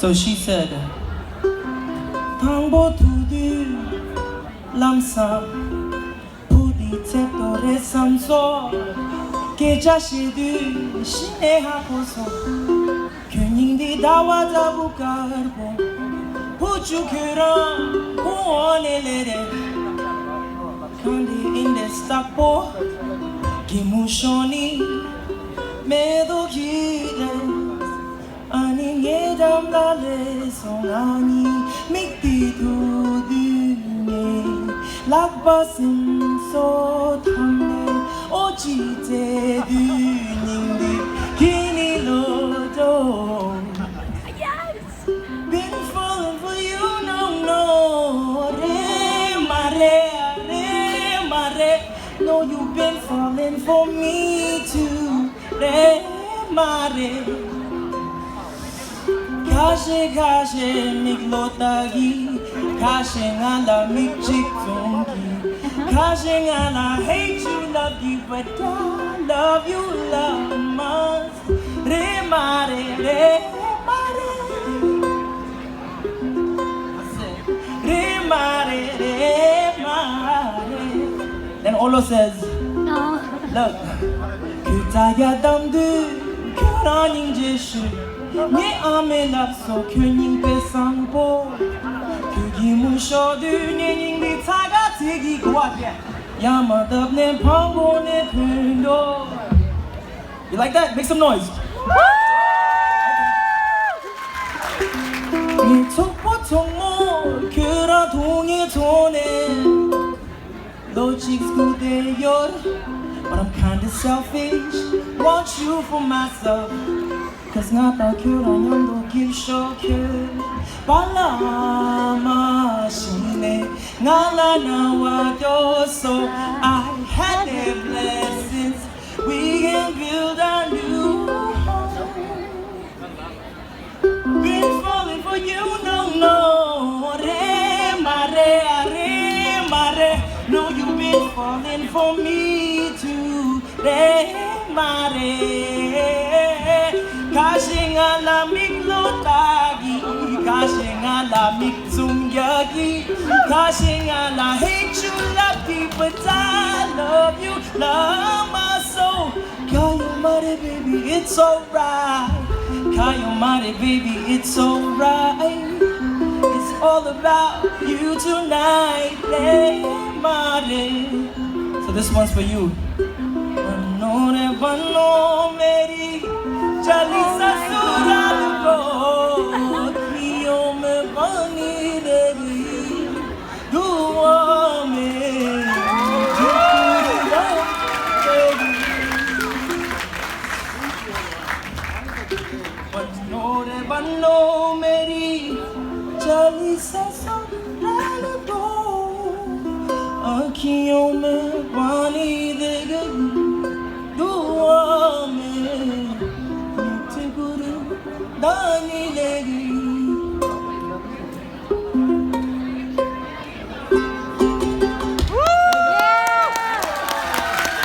So she said, Tangbo tudu lamsa pudi tetore samso keja shedu shine hakoso kyuning dawa dabukarbo puchu kuran kuonelere kandi inde stakpo kimushoni medo kile ani ngedam dale songani mikti dudune lakbasim so thamne oji te dunindi kini lodo. Been falling for you, no, Rey Marey. No, you've been falling for me too, Rey Marey. Kashe miklotagi, kashe ngala mikchiktungi, kashe ngala hate you, love you, but I love you, love must. Rey Marey. Then Olo says, No. look, Kutaya damdu, Kuraning jeshu, Nye ame lapso, Kuning pesangbo, Kugimu shodu, Nyening di taga tigi guapya, Yamadab ne pango ne kundo. You like that? Make some noise. Ni topo tomo, Kura dongi tone. Low cheeks good day yor, but I'm kinda selfish. Want you for myself, cause ngapa kura nyando give shock. Balama shine, ngala na wado, so I had their blessings. We can build a new home. Been falling for you, no, Rey Marey. No, you've been falling for me too, Rey Marey. Kashingala miklotagi, kashingala mikzumyagi, kashingala hate you, love you, but I love you, love my soul. Kayomare baby, it's alright. Kayomare baby, it's alright. It's all about you tonight, Rey Marey. So this one's for you. Banno meri, chali sasural ko, kiyo me bani degi, duwa me, banno meri, chali sasural ko, kiyo me bani degi. Dani